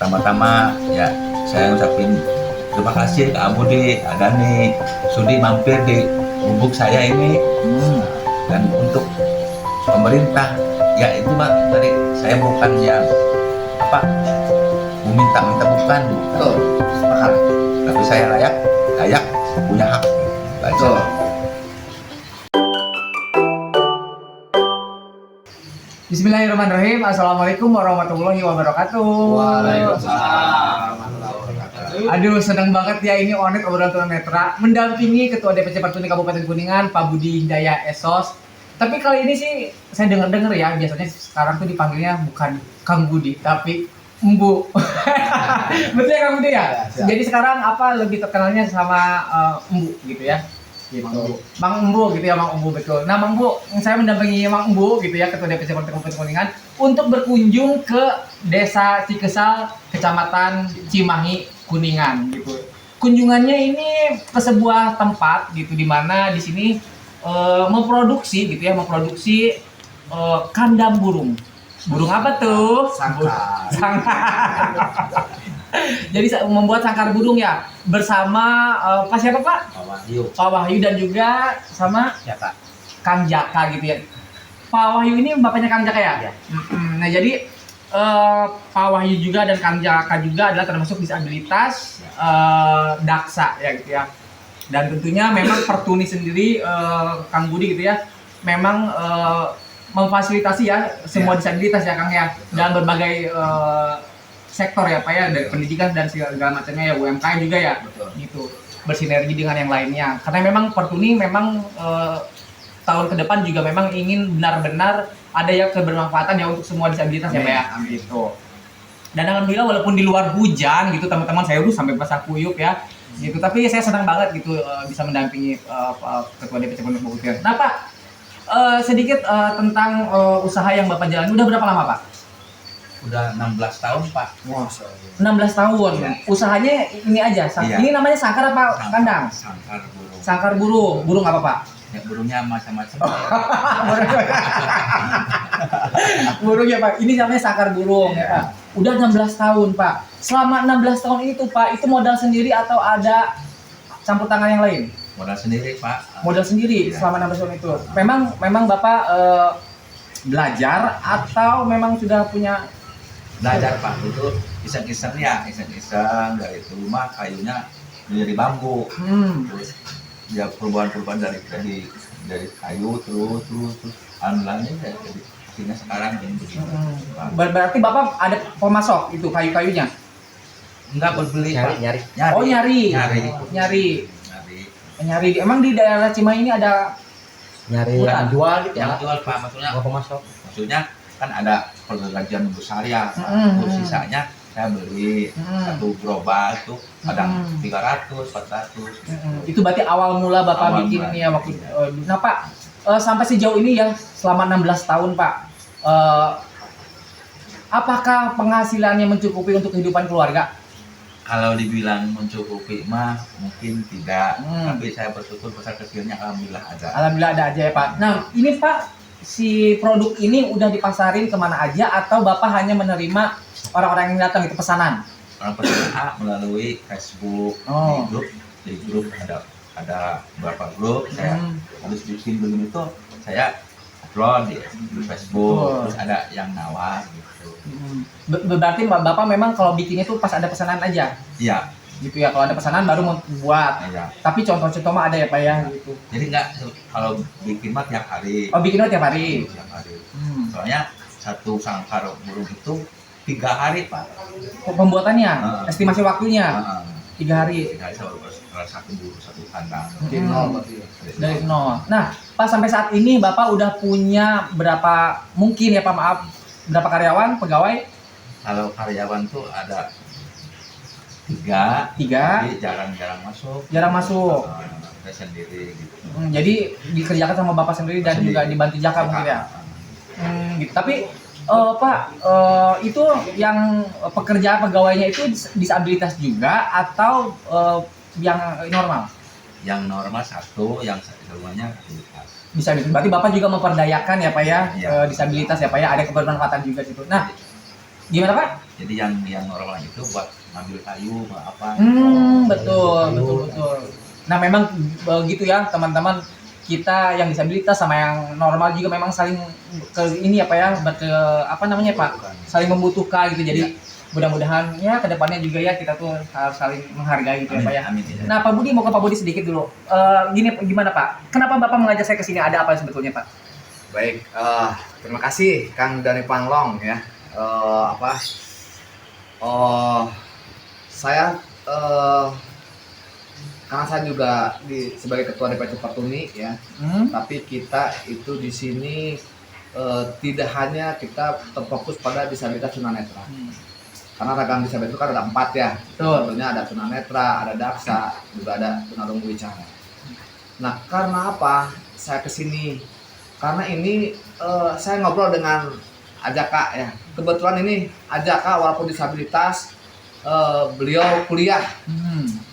Pertama-tama ya saya ucapin terima kasih ke Abudi, Adani, sudi mampir di gubuk saya ini. Dan untuk pemerintah, ya itu Pak, tadi saya bukan yang apa meminta-minta, bukan. Betul. Sepakat. Tapi saya layak punya hak. Betul. Bismillahirrahmanirrahim. Assalamualaikum warahmatullahi wabarakatuh. Waalaikumsalam. Aduh, senang banget ya ini Onet obrolan tunanetra mendampingi Ketua DPC Partuni Kabupaten Kuningan, Pak Budi Hidayah Esos. Tapi kali ini sih saya dengar ya, biasanya sekarang tuh dipanggilnya bukan Kang Budi tapi Embu. Betul ya Kang Budi ya? Ya. Jadi sekarang apa lebih terkenalnya sama Embu gitu ya? Gitu. Mang Embu gitu ya, Mang Embu, betul. Nah Mang Embu, saya mendampingi Mang Embu gitu ya, Ketua DPC Partai Kabupaten Kuningan untuk berkunjung ke Desa Cikesal, Kecamatan Cimahi, Kuningan gitu. Kunjungannya ini ke sebuah tempat gitu, di mana di sini memproduksi gitu ya, kandang burung. Burung apa tuh? Sangkar. Jadi membuat sangkar burung ya bersama Pak siapa Pak? Pak Wahyu. Pak Wahyu dan juga sama Ya Kak. Kang Jaka gitu ya. Pak Wahyu ini bapaknya Kang Jaka ya? Ya. Nah jadi Pak Wahyu juga dan Kang Jaka juga adalah termasuk disabilitas daksa ya gitu ya. Dan tentunya memang Pertuni sendiri Kang Budi gitu ya, memang memfasilitasi ya semua disabilitas ya Kang ya, dalam berbagai sektor ya Pak ya, dari pendidikan dan segala macamnya ya, UMKM juga ya. Betul. Gitu, bersinergi dengan yang lainnya karena memang Pertuni memang tahun ke depan juga memang ingin benar-benar ada ya kebermanfaatan ya untuk semua disabilitas ya Pak ya. Gitu. Dan alhamdulillah walaupun di luar hujan gitu teman-teman, saya udah sampai basah kuyup ya gitu, tapi saya senang banget gitu bisa mendampingi Ketua DPC Pondok Bukit. Nah Pak, sedikit tentang usaha yang Bapak jalan udah berapa lama Pak? Udah 16 tahun Pak. Wah, 16 tahun. Ya. Usahanya ini aja. Iya. Ini namanya sangkar apa kandang? Sangkar burung. Sangkar burung. Burung apa Pak? Ya, burungnya macam-macam. Burungnya Pak. Ini namanya sangkar burung ya Pak. Udah 16 tahun Pak. Selama 16 tahun itu Pak, itu modal sendiri atau ada campur tangan yang lain? Modal sendiri Pak. Modal sendiri Iya. selama 16 tahun itu. Memang Bapak belajar atau memang sudah punya Belajar Pak, itu iseng-iseng ya, iseng-iseng dari rumah kayunya dari bambu. Terus ya perubahan-perubahan dari kayu terus alhamdulillahnya ya, jadi akhirnya sekarang ini begini. Berarti Bapak ada pemasok itu kayu-kayunya? Enggak berbeli Pak. nyari. Oh nyari. Emang di daerah Cimahi ini ada Nyari Bukan. yang jual gitu Yang ya. jual Pak, maksudnya kan ada pergantian besar ya. Terus sisanya saya beli satu gerobak itu kadang 300, 400 gitu. itu berarti awal mula Bapak Awal bikin mula. ini ya waktu. Nah Pak, sampai sejauh ini ya selama 16 tahun Pak, apakah penghasilannya mencukupi untuk kehidupan keluarga? Kalau dibilang mencukupi mah mungkin tidak, Hmm. tapi saya bersyukur besar kecilnya alhamdulillah ada. Alhamdulillah ada aja ya Pak. Nah ini Pak, si produk ini udah dipasarin kemana aja atau Bapak hanya menerima orang-orang yang datang itu pesanan? Orang peserta melalui Facebook, Oh. di grup ada beberapa grup, saya harus bikin begini tuh, saya upload di Facebook, Betul. terus ada yang nawar gitu. Berarti Bapak memang kalau bikinnya tuh pas ada pesanan aja Iya, gitu ya, kalau ada pesanan baru membuat. iya. Tapi contoh-contoh mah ada ya Pak ya gitu. Jadi nggak, kalau bikin mah tiap hari. Oh bikinnya tiap hari. Tiap hari. Soalnya satu sangkar burung itu 3 hari Pak. Pembuatannya, Ah. estimasi waktunya Heeh. 3 hari 3 hari satu burung, satu kandang. Dari nol berarti ya. dari nol. Nah Pak, sampai saat ini Bapak udah punya berapa, mungkin ya Pak maaf, berapa karyawan, pegawai? Kalau karyawan tuh ada 3, 3, tapi jarang-jarang masuk. jarang masuk. Saya sendiri gitu. Jadi dikerjakan sama Bapak sendiri dan Sendiri. juga dibantu Jaka mungkin ya. Gitu. Tapi Pak, itu yang pekerjaan pegawainya itu disabilitas juga atau yang normal? Yang normal satu, yang semuanya disabilitas. Disabilitas. Berarti Bapak juga memperdayakan ya Pak ya, Iya. disabilitas ya Pak ya, ada kebermanfaatan juga situ. Nah, Gimana Pak? Jadi yang orang itu buat ngambil kayu, apa. Betul. Nah memang begitu ya teman-teman, kita yang disabilitas sama yang normal juga memang saling ke ini apa ya, apa namanya Pak, saling membutuhkan gitu. Jadi mudah-mudahan ya kedepannya juga ya kita tuh harus saling menghargai gitu ya Pak ya. Amin. Nah Pak Budi, mau ke Pak Budi sedikit dulu. Gimana Pak? Kenapa Bapak mengajak saya ke sini? Ada apa sebetulnya Pak? Baik, terima kasih Kang Dani Panglong ya. Saya karena saya juga sebagai ketua DPC Pertuni ya, tapi kita itu di sini tidak hanya kita terfokus pada disabilitas tunanetra. Karena ragam disabilitas itu kan ada 4 ya. Tentunya ada tunanetra, ada daksa, juga ada tunarungu wicara. Nah, karena apa saya kesini? Karena ini saya ngobrol dengan Ajaka ya. Kebetulan ini Ajaka walaupun disabilitas, beliau kuliah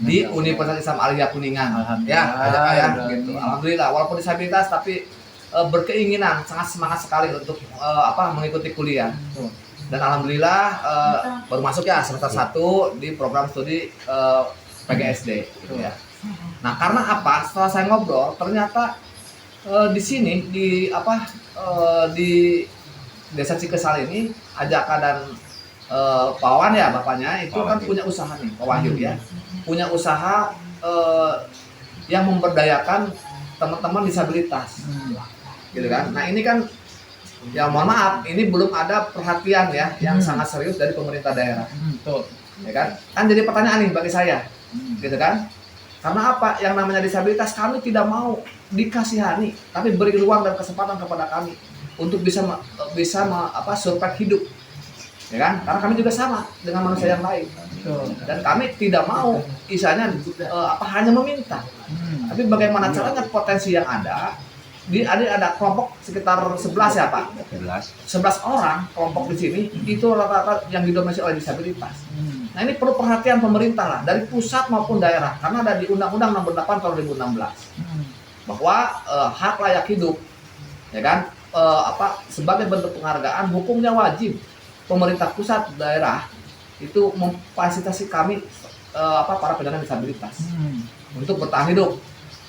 di Universitas Islam Aliyah Kuningan. Ya, Ajaka ya gitu. Alhamdulillah walaupun disabilitas tapi berkeinginan, sangat semangat sekali untuk mengikuti kuliah. Dan alhamdulillah baru masuk ya semester 1 di program studi PGSD gitu ya. Nah, karena apa? Setelah saya ngobrol, ternyata di sini di Desa Cikesal ini Ajaka dan Pak Wawan ya bapaknya itu kan punya usaha nih, Pak Wahyu ya. Punya usaha yang memberdayakan teman-teman disabilitas. Gitu kan. Nah, ini kan ya mohon maaf, ini belum ada perhatian ya yang sangat serius dari pemerintah daerah. Betul. Ya kan? Kan jadi pertanyaan nih bagi saya. Gitu kan? Karena apa? Yang namanya disabilitas kami tidak mau dikasihani, tapi beri ruang dan kesempatan kepada kami untuk bisa survive hidup. Ya kan? Karena kami juga sama dengan manusia yang lain. Dan kami tidak mau isanya hanya meminta. Tapi bagaimana caranya potensi yang ada? Ada kelompok sekitar 11 ya Pak. 11 orang kelompok di sini itu rata-rata yang didominasi oleh disabilitas. Nah, ini perlu perhatian pemerintah lah dari pusat maupun daerah karena ada di Undang-Undang Nomor 8 Tahun 2016 bahwa hak layak hidup ya kan sebagai bentuk penghargaan hukumnya wajib pemerintah pusat daerah itu memfasilitasi kami para penyandang disabilitas untuk bertahan hidup.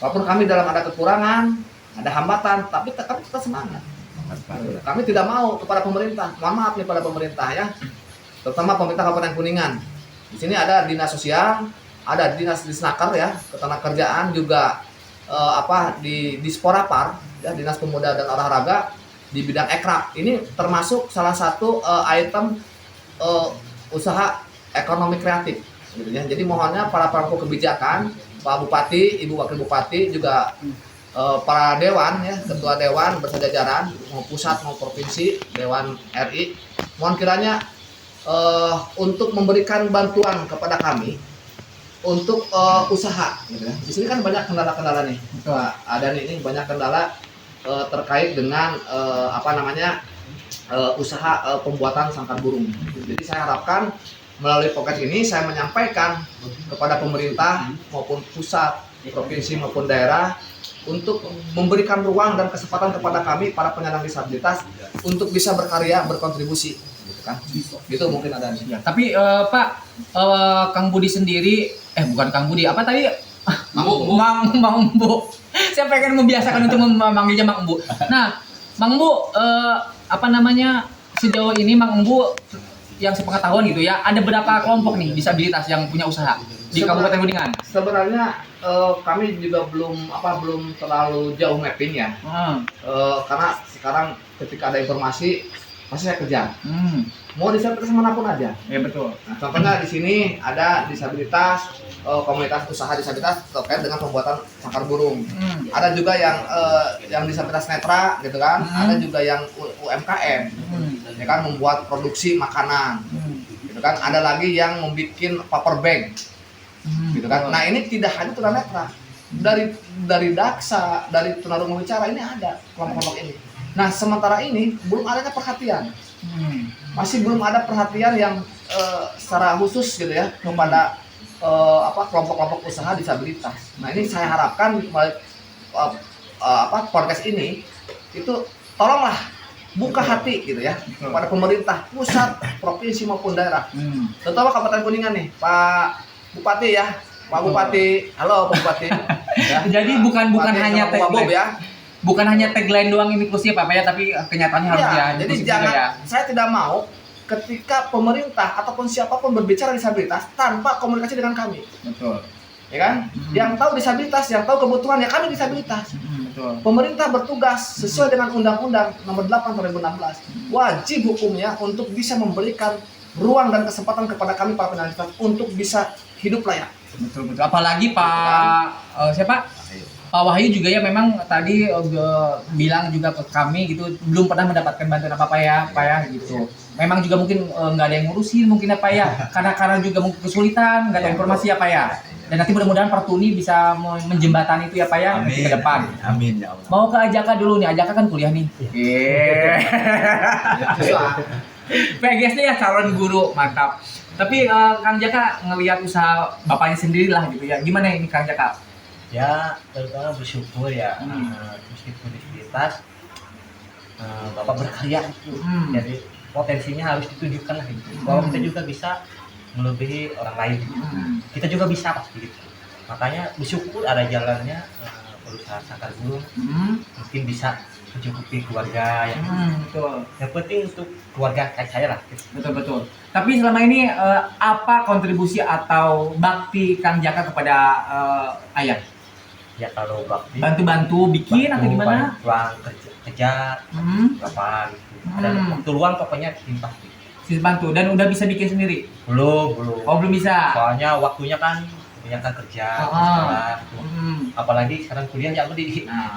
Walaupun kami dalam ada kekurangan, ada hambatan, tapi kami tetap semangat. Kami tidak mau kepada pemerintah, mohon maaf nih pada pemerintah ya, terutama pemerintah Kabupaten Kuningan. Di sini ada dinas sosial, ada dinas disnaker ya, ketenagakerjaan juga di Disporapar ya, dinas pemuda dan olahraga di bidang ekraf. Ini termasuk salah satu item usaha ekonomi kreatif. Gitu ya. Jadi mohonnya para pemangku kebijakan, Pak Bupati, Ibu Wakil Bupati juga para dewan ya, ketua dewan bersejajaran mau pusat mau provinsi, dewan RI, mohon kiranya untuk memberikan bantuan kepada kami untuk usaha gitu ya. Di sini kan banyak kendala-kendala nih. Ada nih banyak kendala terkait dengan usaha pembuatan sangkar burung. Jadi saya harapkan melalui podcast ini saya menyampaikan kepada pemerintah maupun pusat, provinsi maupun daerah untuk memberikan ruang dan kesempatan kepada kami para penyandang disabilitas untuk bisa berkarya, berkontribusi, gitu kan? Gitu mungkin ada. Ya, tapi Pak, Kang Budi sendiri, bukan Kang Budi, apa tadi? Mang Bu. Saya pengen membiasakan untuk memanggilnya Mang Bu. Nah, Mang Bu, sejauh ini Mang Bu yang sepengetahuan gitu ya, ada berapa kelompok nih disabilitas yang punya usaha di Kabupaten Kuningan? Sebenarnya kami juga belum terlalu jauh mapping ya. Karena sekarang ketika ada informasi pasti saya kejar. Mau disabilitas manapun aja. Ya betul. Nah, contohnya di sini ada disabilitas komunitas usaha disabilitas terkait dengan pembuatan sangkar burung. Ada juga yang disabilitas netra gitu kan. Ada juga yang UMKM. Ya kan membuat produksi makanan. Gitu kan. Ada lagi yang membuat paper bag. Gitu kan. Nah, ini tidak hanya tunanetra. Dari daksa, dari tunarungu wicara ini ada kelompok-kelompok ini. Nah, sementara ini belum adanya perhatian. Masih belum ada perhatian yang secara khusus gitu ya kepada kelompok-kelompok usaha disabilitas. Nah, ini saya harapkan melalui podcast ini itu tolonglah buka hati gitu ya kepada pemerintah pusat, provinsi maupun daerah. Terutama Kabupaten Kuningan nih, Pak Bupati ya. Pak Bupati, halo Pak Bupati. Ya, Jadi bukan Bupati hanya sama Pak Bob tagline, ya. bukan hanya tagline doang ini kursi Pak ya, tapi kenyataannya harus Ya, ya. jadi inklusif jangan, juga ya. saya tidak mau ketika pemerintah ataupun siapapun berbicara disabilitas tanpa komunikasi dengan kami, Betul. ya kan? Yang tahu disabilitas, yang tahu kebutuhan ya kami disabilitas. Betul. Pemerintah bertugas sesuai dengan Undang-Undang Nomor 8 2016, wajib hukumnya untuk bisa memberikan ruang dan kesempatan kepada kami para penyandang disabilitas untuk bisa hidup layak. Betul. Apalagi siapa? Pak Wahyu juga ya memang tadi bilang juga ke kami gitu belum pernah mendapatkan bantuan apa ya Pak ya gitu. Memang juga mungkin nggak ada yang ngurusin mungkin apa ya karena juga mungkin kesulitan nggak ada informasi apa ya. Dan nanti mudah-mudahan Pertuni bisa menjembatani itu ya Pak ya nanti ke depan. Amin ya Allah. Mau ke Ajaka dulu nih, Ajaka kan kuliah nih. PGSD ya calon guru mantap. Tapi Kang Jaka ngelihat usaha bapaknya sendiri lah gitu ya. Gimana ini Kang Jaka? Ya terutama bersyukur ya meskipun disabilitas bapak berkarya itu jadi potensinya harus ditunjukkan lah gitu bahwa kita juga bisa melebihi orang lain kita juga bisa pasti gitu makanya bersyukur ada jalannya berusaha sakar guru mungkin bisa mencukupi keluarga yang Betul. yang penting untuk keluarga kayak saya lah gitu. Betul. Tapi selama ini apa kontribusi atau bakti Kang Jaka kepada ayah? Ya kalau bakti Bantu-bantu bikin atau gimana? ruang kerja berapa gitu ada waktu luang pokoknya timpah gitu. Sis bantu dan udah bisa bikin sendiri? belum Oh belum bisa. soalnya waktunya kan kebanyakan kerja sekolah gitu. Apalagi sekarang kuliah ya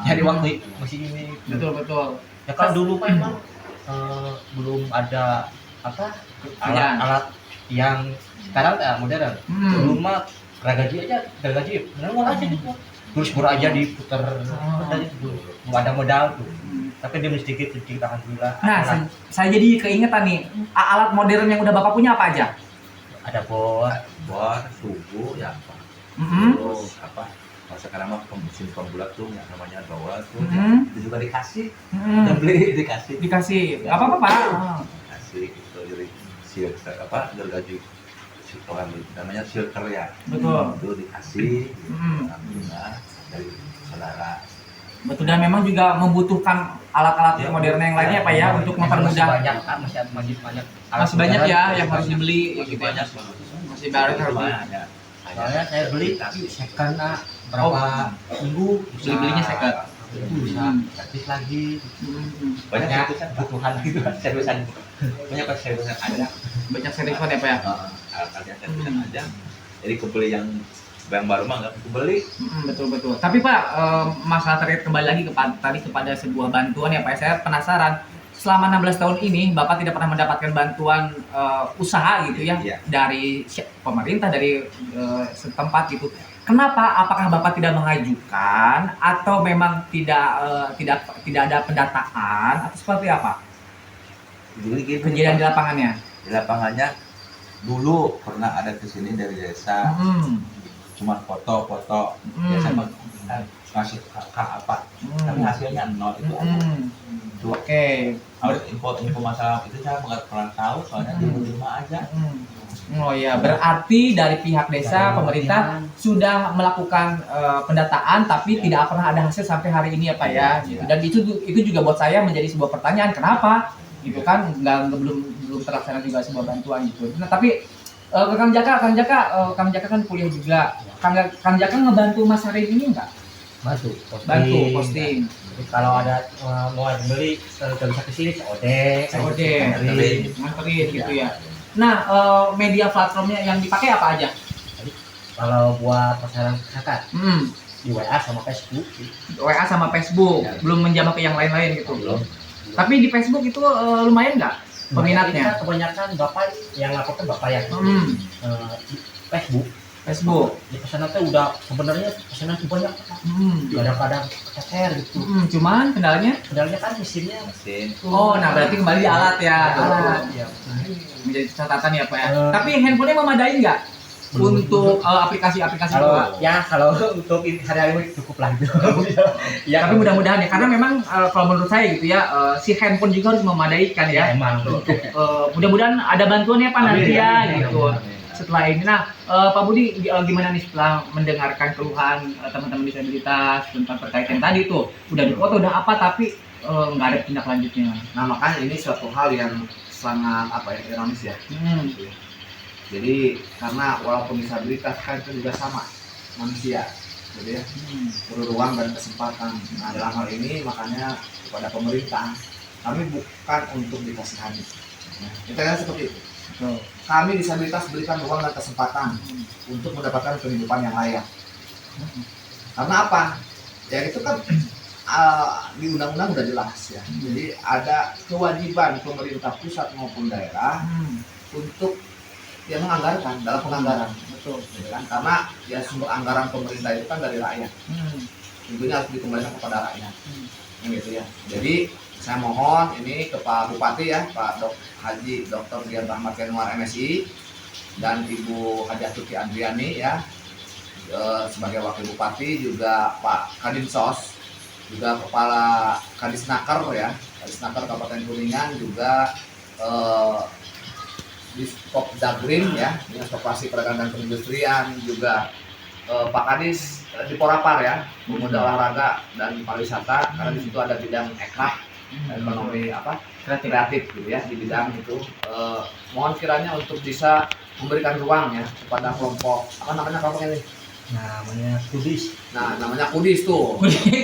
jadi waktu masih ini gitu. Betul. Ya kan dulu memang belum ada apa alat yang sekarang modern dulu mah gergaji manual aja gitu terus baru aja diputar dari dulu belum ada modal tuh tapi demi sedikit alhamdulillah Nah, saya jadi keingetan nih alat modern yang udah Bapak punya apa aja? ada bor tubuh ya apa? Terus apa? Kalau sekarang mah mesin pembulat tuh yang namanya bawah tuh itu juga dikasih. Udah beli dikasih. Gak apa-apa Pak. Dikasih itu jadi silker apa? Gergaji orang namanya silker ya. Betul. Itu dikasih alhamdulillah dari saudara. Betul dan memang juga membutuhkan alat-alat modern yang lainnya Pak ya untuk mempermudah. masih banyak Masih banyak ya yang harus dibeli Masih gitu ya. banyak Masih banyak harus beli. soalnya saya beli second berapa minggu Belinya second. bisa gratis lagi banyak banyak servisan kebutuhan gitu servisan banyak pas servisan ada Banyak seriusan ya Pak ya. alat-alatnya servisan ada jadi kebeli yang baru mah nggak kebeli. Betul. Tapi Pak masalah terkait kembali lagi kepada sebuah bantuan ya Pak. Saya penasaran selama 16 tahun ini Bapak tidak pernah mendapatkan bantuan usaha gitu ya dari pemerintah dari setempat gitu. Kenapa? Apakah Bapak tidak mengajukan atau memang tidak ada pendataan atau seperti apa? Jadi Kejadian di lapangannya. di lapangannya dulu pernah ada kesini dari desa cuma foto-foto biasa ngasih apa tapi hasilnya nol itu Oke. info masalah itu saya nggak pernah tahu soalnya di rumah aja. Oh ya, berarti dari pihak desa, pemerintah sudah melakukan pendataan, tapi tidak pernah ada hasil sampai hari ini ya Pak ya. Gitu. Dan itu juga buat saya menjadi sebuah pertanyaan, kenapa? Gitu kan, belum terlaksana juga sebuah bantuan gitu. Nah tapi Kang Jaka kan kuliah juga. Kang Jaka ngebantu Mas Harim ini enggak? bantu posting. Jadi kalau ada mau beli kalau bisa kesini COD nganterin gitu ya. Nah, media platformnya yang dipakai apa aja? kalau buat pasaran kesehatan di WA sama Facebook WA sama Facebook, belum menjamah ke yang lain-lain gitu. belum. Tapi di Facebook itu lumayan nggak peminatnya? Kita kebanyakan bapak yang laporkan bapak yang Facebook di pesanan tuh udah sebenarnya pesanan tuh banyak kadang-kadang keteter gitu Cuman kendalanya kan mesin nah berarti kembali di alat ya. alat ya Menjadi catatan ya Pak ya. Tapi handphonenya memadai nggak? untuk aplikasi-aplikasi Kalau kalau untuk hari-hari ini cukup lah itu. Ya, tapi mudah-mudahan ya, karena memang kalau menurut saya gitu ya, si handphone juga harus memadaikan ya. emang Untuk mudah-mudahan ada bantuan ya Pak nanti ya gitu. Amin. Setelah ini, nah Pak Budi gimana nih setelah mendengarkan keluhan teman-teman disabilitas tentang terkait yang tadi tuh, udah dipoto udah apa tapi nggak ada tindak lanjutnya. Nah makanya ini suatu hal yang sangat ironis ya. Gitu ya. Jadi karena walaupun disabilitas kan itu juga sama manusia, gitu ya, perlu ruang dan kesempatan. Nah dalam hal ini makanya kepada pemerintah kami bukan untuk dikasihani. Nah, kita kan seperti itu. Kami disabilitas berikan ruang dan kesempatan untuk mendapatkan kehidupan yang layak. Karena apa? Ya itu kan di undang-undang udah jelas ya. Jadi ada kewajiban pemerintah pusat maupun daerah untuk yang menganggarkan dalam penganggaran, betul, gitu kan? Karena ya sumber anggaran pemerintah itu kan dari rakyat, tentunya harus dikembalikan kepada rakyat, gitu ya. Jadi saya mohon ini ke Pak Bupati ya, Pak Haji Dr. Dian Rahmat Yanuar MSI dan Ibu Haji Tuti Andriani ya, sebagai Wakil Bupati, juga Pak Kadinsos, juga Kepala Kadisnaker ya, Kadisnaker Kabupaten Kuningan, juga di Stop Dagrim ya, Dinas Koperasi Perdagangan dan Perindustrian, juga Pak Kadis di Porapar ya, Pemuda Olahraga dan Pariwisata, karena di situ ada bidang ekraf, ekonomi kreatif gitu ya, di bidang itu. Mohon kiranya untuk bisa memberikan ruang ya kepada kelompok kelompok ini. namanya Kudis. Nah namanya Kudis tuh.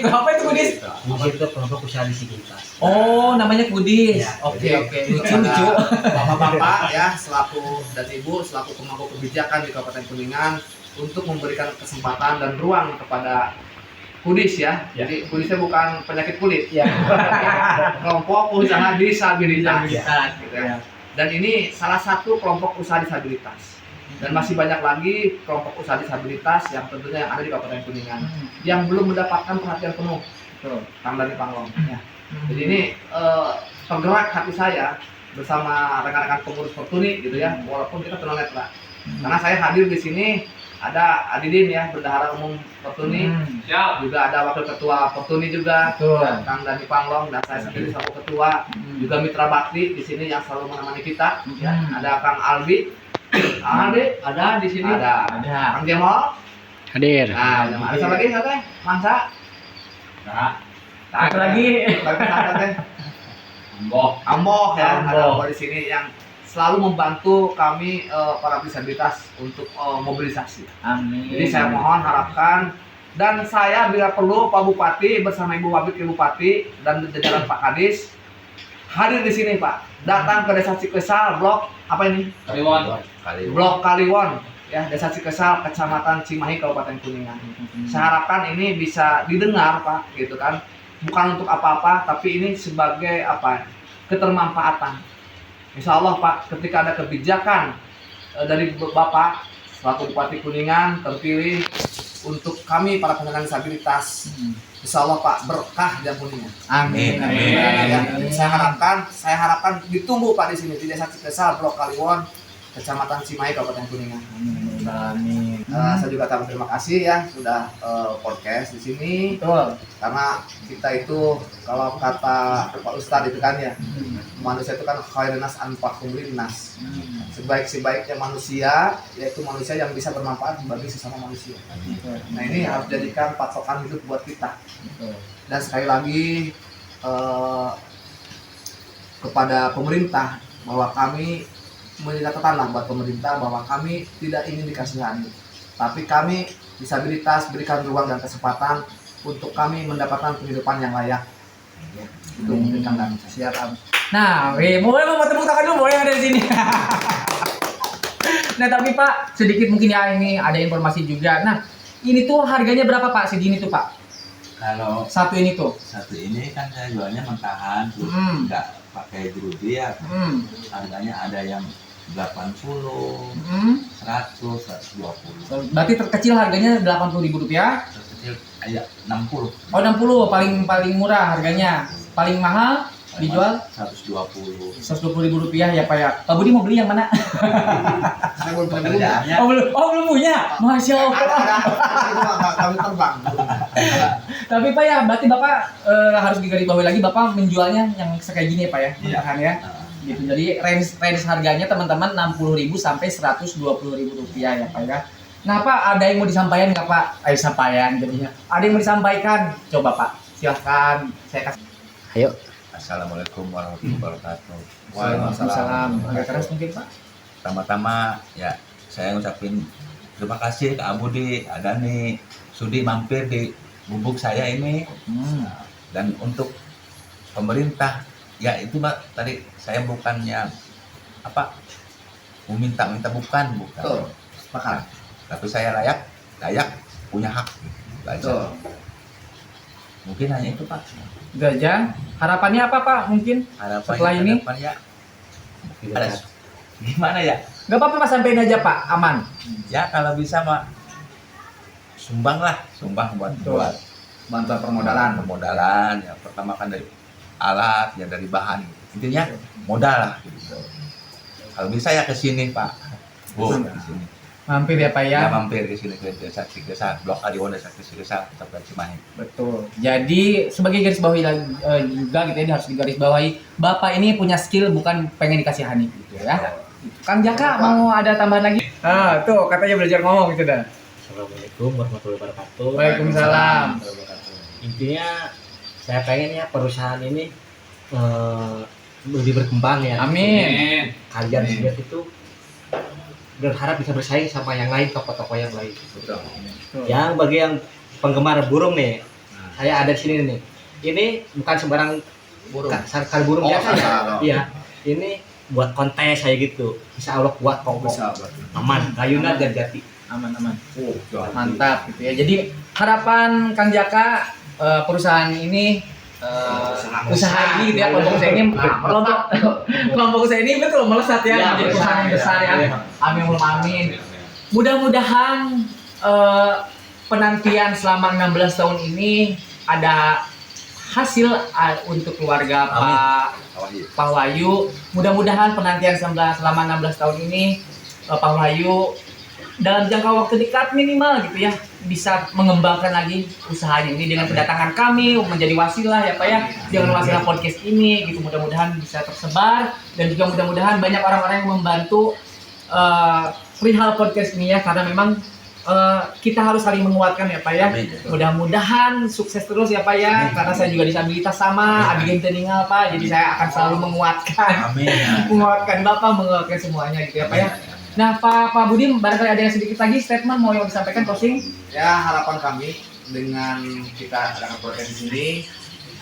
Apa itu Kudis? Kudis itu kelompok usaha disabilitas. Oh, namanya Kudis. Ya, Oke. Jadi, Lucu. Bapak-bapak ya selaku dan ibu selaku pemangku kebijakan di Kabupaten Kuningan untuk memberikan kesempatan dan ruang kepada Kudis ya. Jadi Kudisnya bukan penyakit kulit. Ya. Kelompok usaha disabilitas. Gitu Ya. ya. Dan ini salah satu kelompok usaha disabilitas. Dan masih banyak lagi kelompok usaha disabilitas yang tentunya yang ada di Kabupaten Kuningan yang belum mendapatkan perhatian penuh. Kang dari Panglong. Ya. Jadi ini tergerak hati saya bersama rekan-rekan pengurus Pertuni gitu ya, walaupun kita tunanetra. Karena saya hadir di sini ada Adidin ya, Bendahara Umum Pertuni, juga ada Wakil Ketua Pertuni juga, dan Kang Dani Panglong, dan saya sendiri selaku Ketua, juga Mitra Bakti di sini yang selalu menemani kita. Ya. Ada Kang Albi, ada di sini, ada Kang Jamal, Hadir. nah, ada siapa lagi satu Mangsa, Satu lagi. Amboh ya, ada Amboh. di sini yang selalu membantu kami para disabilitas untuk mobilisasi. Amin. Jadi saya mohon harapkan, dan saya bila perlu Pak Bupati bersama Ibu Wakil Bupati dan jajaran Pak Kadis hadir di sini Pak, datang ke Desa Cikesal, blok apa ini? Blok Kaliwon ya, Desa Cikesal, Kecamatan Cimahi, Kabupaten Kuningan. Saya harapkan ini bisa didengar Pak, gitu kan, bukan untuk apa-apa, tapi ini sebagai ketermanfaatan. Insya Allah Pak, ketika ada kebijakan dari Bapak selaku Bupati Kuningan terpilih untuk kami para penyandang disabilitas, Insya Allah Pak, berkah dan Kuningan. Amin. Ya, saya harapkan ditunggu Pak di sini di Desa Cikesal, Blok Kaliwon, Kecamatan Cimahi, Kabupaten Kuningan. Amin. Saya juga terima kasih ya sudah podcast di sini. Betul. Karena kita itu kalau kata Pak Ustadz itu kan ya, manusia itu kan khairunas anfa'uhum linnas. Sebaik-sebaiknya manusia yaitu manusia yang bisa bermanfaat bagi sesama manusia. Nah ini harus jadikan patokan hidup buat kita. Dan sekali lagi kepada pemerintah bahwa kami menyatakanlah buat pemerintah bahwa kami tidak ingin dikasihani, tapi kami disabilitas berikan ruang dan kesempatan untuk kami mendapatkan kehidupan yang layak. Ya, itu mungkin Kang Dan. Siap. Nah, boleh mau tepuk tangan dulu boleh ada di sini. Nah, tapi Pak, sedikit mungkin ya ini ada informasi juga. Nah, ini tuh harganya berapa Pak segini tuh Pak? Kalau Satu ini tuh. satu ini kan saya jualnya mentahan, terus nggak pakai jerudi ya. Harganya ada yang 80, 100, 120. Berarti terkecil harganya Rp80.000. Terkecil kayak 60. Oh 60 paling murah harganya. Paling mahal Dijual 120. 120.000 rupiah ya Pak ya. Pak Budi mau beli yang mana? Saya belum pernah beli. Pekerjaannya belum punya. Masya Allah. Kami terbang. Tapi Pak ya, berarti Bapak harus digarisbawahi lagi Bapak menjualnya yang kayak gini ya Pak ya, Iya. bertahan ya. Gitu. Jadi range harganya teman-teman 60.000 sampai 120.000 rupiah ya Pak ya. Nah Pak, ada yang mau disampaikan nggak Pak? Sampaikan jadinya. Ada yang mau disampaikan? Coba Pak, silahkan. Saya kasih. Ayo. Assalamualaikum warahmatullahi wabarakatuh. Waalaikumsalam. Agak keras mungkin Pak. Pertama-tama ya saya ngucapin terima kasih ke Abudi, Adani, sudi mampir di gubuk saya ini. Dan untuk pemerintah ya itu Mbak, tadi saya bukannya meminta bukan. Betul. Sepakat. Tapi saya layak punya hak. Betul. Mungkin hanya itu Pak. Gajah, harapannya apa Pak? Mungkin Harapan setelah ini? ya ada gimana ya? nggak apa-apa Mas, sampein aja Pak, aman. Ya kalau bisa Mak sumbang buat Betul. Bantuan permodalan. ya pertama kan dari alat ya dari bahan intinya modal lah gitu. Kalau bisa ya ke sini Pak. Ke sini. Mampir ya Pak Ya ya. mampir ke sini ke desa Blok A di Desa Tempat Cimahi. Betul. Jadi sebagai garis bawahi juga gitu ya, harus digarisbawahi. Bapak ini punya skill, bukan pengen dikasihani gitu ya. Kang Jaka mau ada tambahan lagi? Ah, tuh katanya belajar ngomong gitu dah. Assalamualaikum warahmatullahi wabarakatuh. Waalaikumsalam. Intinya saya pengen ya perusahaan ini lebih berkembang ya. Amin. Kalian lihat itu berharap bisa bersaing sama yang lain, toko-toko yang lain. Betul. Yang bagi yang penggemar burung nih, saya ada di sini nih. Ini bukan sembarang Burung. sarkar burung biasa ya. sarkar. Iya. Ini buat kontes saya gitu. Insya Allah buat toko Bisa berarti. aman, Kayunan dan Jati. Aman. Jual. Mantap gitu ya. Jadi harapan Kang Jaka perusahaan ini usaha ini gitu ya, kelompok usaha ini kelompok usaha ini betul melesat ya, Ya, menjadi perusahaan yang besar ya. Amin amin. Mudah-mudahan penantian selama 16 tahun ini ada hasil untuk keluarga Pak Wahyu. Mudah-mudahan penantian selama 16 tahun ini Pak Wahyu dalam jangka waktu dekat minimal gitu ya bisa mengembangkan lagi usahanya ini dengan kedatangan kami menjadi wasilah ya Pak ya, dengan wasilah podcast ini gitu. Mudah-mudahan bisa tersebar dan juga mudah-mudahan banyak orang-orang yang membantu perihal podcast ini ya, karena memang kita harus saling menguatkan ya Pak ya. Mudah-mudahan sukses terus ya Pak ya, karena saya juga disabilitas sama Abigen Teningal Pak, jadi saya akan selalu menguatkan. Menguatkan Bapak, menguatkan semuanya gitu ya Pak ya. Nah Pak Budi, barangkali ada yang sedikit lagi statement mau yang disampaikan closing? Ya, harapan kami dengan kita adakan podcast ini,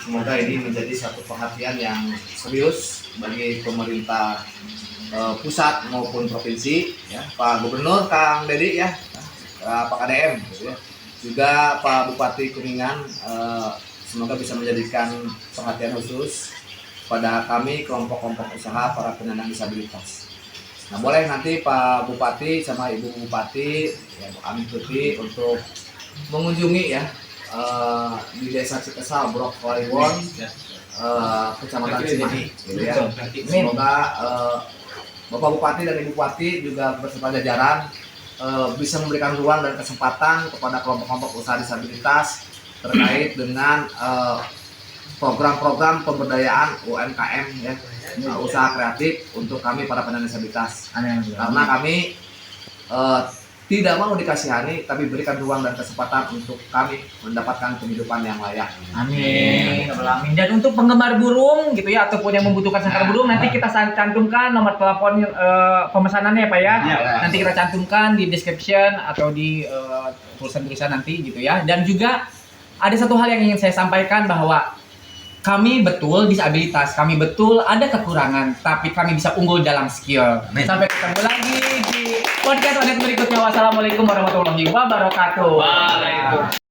semoga ini menjadi satu perhatian yang serius bagi pemerintah pusat maupun provinsi, ya, Pak Gubernur Kang Dedi ya, Pak KDM, gitu ya. Juga Pak Bupati Kuningan, semoga bisa menjadikan perhatian khusus pada kami kelompok-kelompok usaha para penyandang disabilitas. Nah, boleh nanti Pak Bupati sama Ibu Bupati ya, kami ikuti untuk mengunjungi ya di Desa Cikesal, Brok Waliwon, Kecamatan Cimahi, gitu ya. Semoga Bapak Bupati dan Ibu Bupati juga beserta jajaran bisa memberikan ruang dan kesempatan kepada kelompok-kelompok usaha disabilitas terkait dengan program-program pemberdayaan UMKM ya, usaha kreatif untuk kami para penyandang disabilitas. Karena kami tidak mau dikasihani, tapi berikan ruang dan kesempatan untuk kami mendapatkan kehidupan yang layak. Amin. Amin. Dan untuk penggemar burung gitu ya, ataupun yang membutuhkan sarkar burung, nanti kita cantumkan nomor telepon pemesanannya ya Pak ya. Nanti kita cantumkan di description atau di tulisan-tulisan nanti gitu ya. Dan juga ada satu hal yang ingin saya sampaikan, bahwa kami betul disabilitas, kami betul ada kekurangan, tapi kami bisa unggul dalam skill. Sampai ketemu lagi di podcast berikutnya. Wassalamualaikum warahmatullahi wabarakatuh.